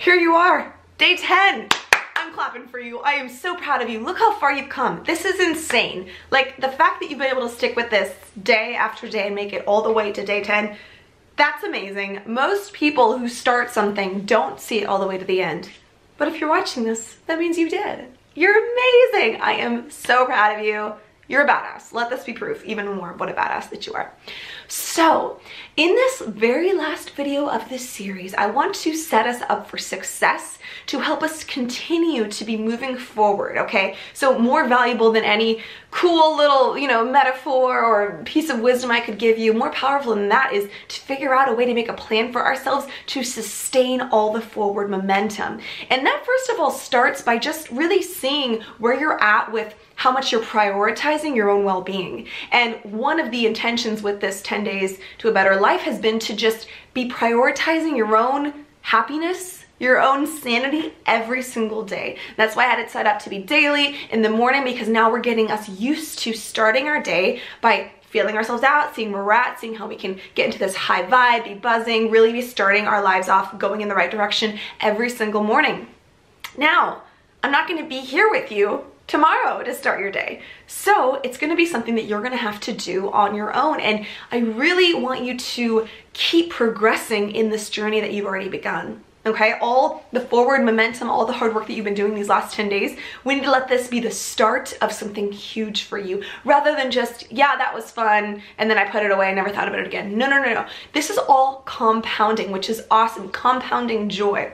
here you are, day 10. I'm clapping for you. I am so proud of you. Look how far you've come. This is insane. Like, the fact that you've been able to stick with this day after day and make it all the way to day 10, that's amazing. Most people who start something don't see it all the way to the end. But if you're watching this, that means you did. You're amazing. I am so proud of you. You're a badass. Let this be proof even more of what a badass that you are. So, in this very last video of this series, I want to set us up for success to help us continue to be moving forward, okay? So more valuable than any cool little, metaphor or piece of wisdom I could give you, more powerful than that is to figure out a way to make a plan for ourselves to sustain all the forward momentum. And that first of all starts by just really seeing where you're at with how much you're prioritizing your own well-being. And one of the intentions with this 10 days to a better life has been to just be prioritizing your own happiness, your own sanity every single day. That's why I had it set up to be daily in the morning, because now we're getting us used to starting our day by feeling ourselves out, seeing where we're at, seeing how we can get into this high vibe, be buzzing, really be starting our lives off going in the right direction every single morning. Now, I'm not going to be here with you tomorrow to start your day. So it's going to be something that you're going to have to do on your own. And I really want you to keep progressing in this journey that you've already begun. Okay, all the forward momentum, all the hard work that you've been doing these last 10 days, we need to let this be the start of something huge for you, rather than just, yeah, that was fun, and then I put it away, I never thought about it again. No, no, no, no. This is all compounding, which is awesome, compounding joy.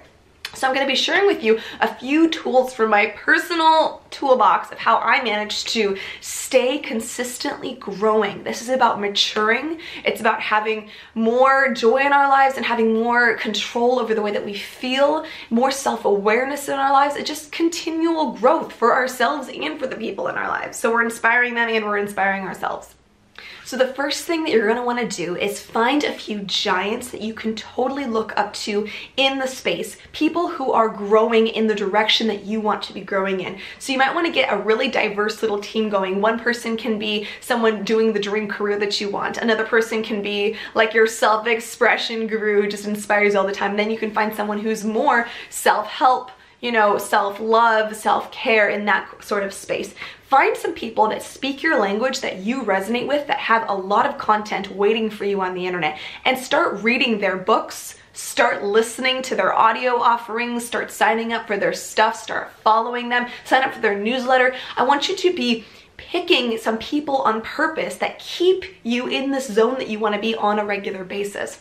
So I'm going to be sharing with you a few tools from my personal toolbox of how I managed to stay consistently growing. This is about maturing. It's about having more joy in our lives and having more control over the way that we feel, more self-awareness in our lives. It's just continual growth for ourselves and for the people in our lives. So we're inspiring them and we're inspiring ourselves. So the first thing that you're going to want to do is find a few giants that you can totally look up to in the space, people who are growing in the direction that you want to be growing in. So you might want to get a really diverse little team going. One person can be someone doing the dream career that you want. Another person can be like your self-expression guru who just inspires you all the time. And then you can find someone who's more self-help, self-love, self-care in that sort of space. Find some people that speak your language that you resonate with, that have a lot of content waiting for you on the internet, and start reading their books, start listening to their audio offerings, start signing up for their stuff, start following them, sign up for their newsletter. I want you to be picking some people on purpose that keep you in this zone that you want to be on a regular basis.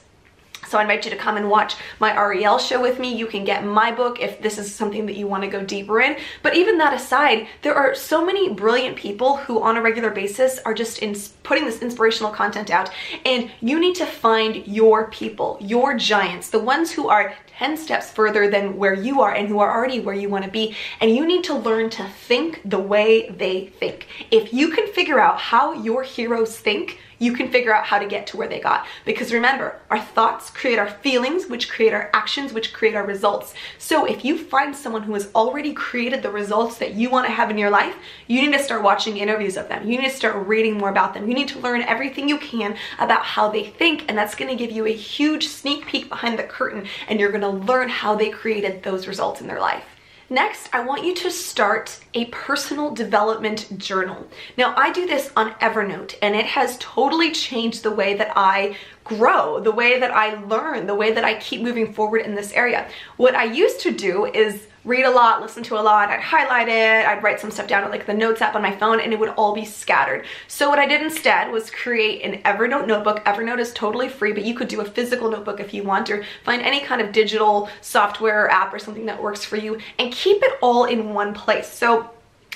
So I invite you to come and watch my Ariel show with me. You can get my book if this is something that you want to go deeper in. But even that aside, there are so many brilliant people who on a regular basis are just putting this inspirational content out. And you need to find your people, your giants, the ones who are 10 steps further than where you are and who are already where you want to be. And you need to learn to think the way they think. If you can figure out how your heroes think, you can figure out how to get to where they got. Because remember, our thoughts create our feelings, which create our actions, which create our results. So if you find someone who has already created the results that you want to have in your life, you need to start watching interviews of them. You need to start reading more about them. You need to learn everything you can about how they think, and that's going to give you a huge sneak peek behind the curtain, and you're going to learn how they created those results in their life. Next, I want you to start a personal development journal. Now, I do this on Evernote, and it has totally changed the way that I grow, the way that I learn, the way that I keep moving forward in this area. What I used to do is read a lot, listen to a lot, I'd highlight it, I'd write some stuff down on like the notes app on my phone, and it would all be scattered. So what I did instead was create an Evernote notebook. Evernote is totally free, but you could do a physical notebook if you want, or find any kind of digital software or app or something that works for you, and keep it all in one place. So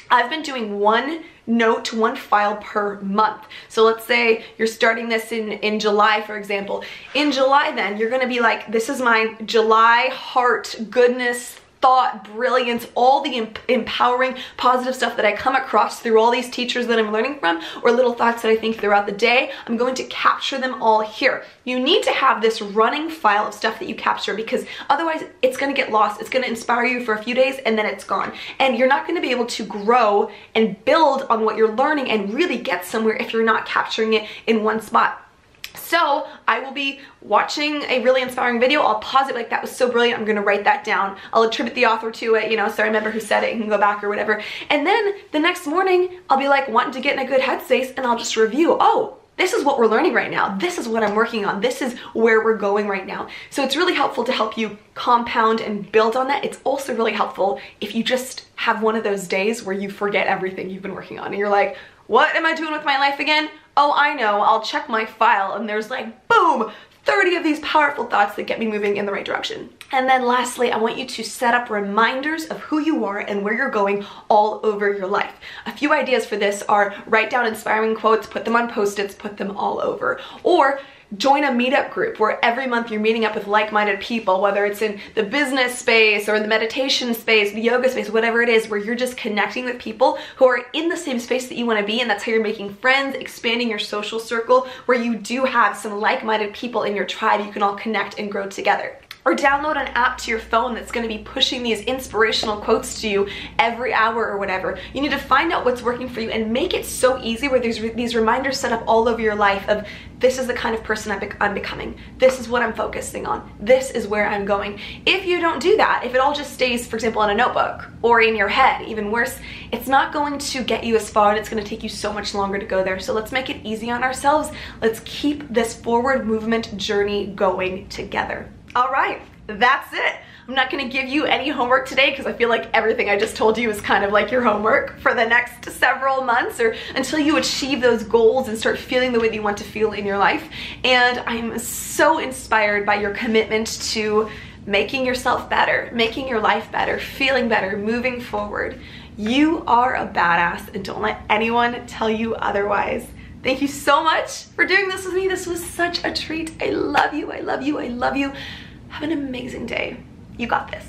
I've been doing one note, one file per month. So let's say you're starting this in July, for example. In July then, you're gonna be like, this is my July heart, goodness, thought, brilliance, all the empowering, positive stuff that I come across through all these teachers that I'm learning from, or little thoughts that I think throughout the day. I'm going to capture them all here. You need to have this running file of stuff that you capture, because otherwise it's going to get lost. It's going to inspire you for a few days and then it's gone. And you're not going to be able to grow and build on what you're learning and really get somewhere if you're not capturing it in one spot. So I will be watching a really inspiring video. I'll pause it like, that was so brilliant, I'm gonna write that down. I'll attribute the author to it, you know, so I remember who said it and can go back or whatever. And then the next morning, I'll be like wanting to get in a good headspace and I'll just review, oh, this is what we're learning right now. This is what I'm working on. This is where we're going right now. So it's really helpful to help you compound and build on that. It's also really helpful if you just have one of those days where you forget everything you've been working on and you're like, what am I doing with my life again? Oh, I know, I'll check my file and there's like, boom, 30 of these powerful thoughts that get me moving in the right direction. And then lastly, I want you to set up reminders of who you are and where you're going all over your life. A few ideas for this are write down inspiring quotes, put them on Post-its, put them all over. Or join a meetup group where every month you're meeting up with like-minded people, whether it's in the business space or in the meditation space, the yoga space, whatever it is, where you're just connecting with people who are in the same space that you want to be, and that's how you're making friends, expanding your social circle, where you do have some like-minded people in your tribe you can all connect and grow together. Or download an app to your phone that's going to be pushing these inspirational quotes to you every hour or whatever. You need to find out what's working for you and make it so easy where there's these reminders set up all over your life of this is the kind of person I'm becoming. This is what I'm focusing on. This is where I'm going. If you don't do that, if it all just stays, for example, in a notebook or in your head, even worse, it's not going to get you as far and it's going to take you so much longer to go there. So let's make it easy on ourselves. Let's keep this forward movement journey going together. All right, that's it. I'm not gonna give you any homework today because I feel like everything I just told you is kind of like your homework for the next several months or until you achieve those goals and start feeling the way that you want to feel in your life. And I'm so inspired by your commitment to making yourself better, making your life better, feeling better, moving forward. You are a badass and don't let anyone tell you otherwise. Thank you so much for doing this with me. This was such a treat. I love you, I love you, I love you. Have an amazing day. You got this.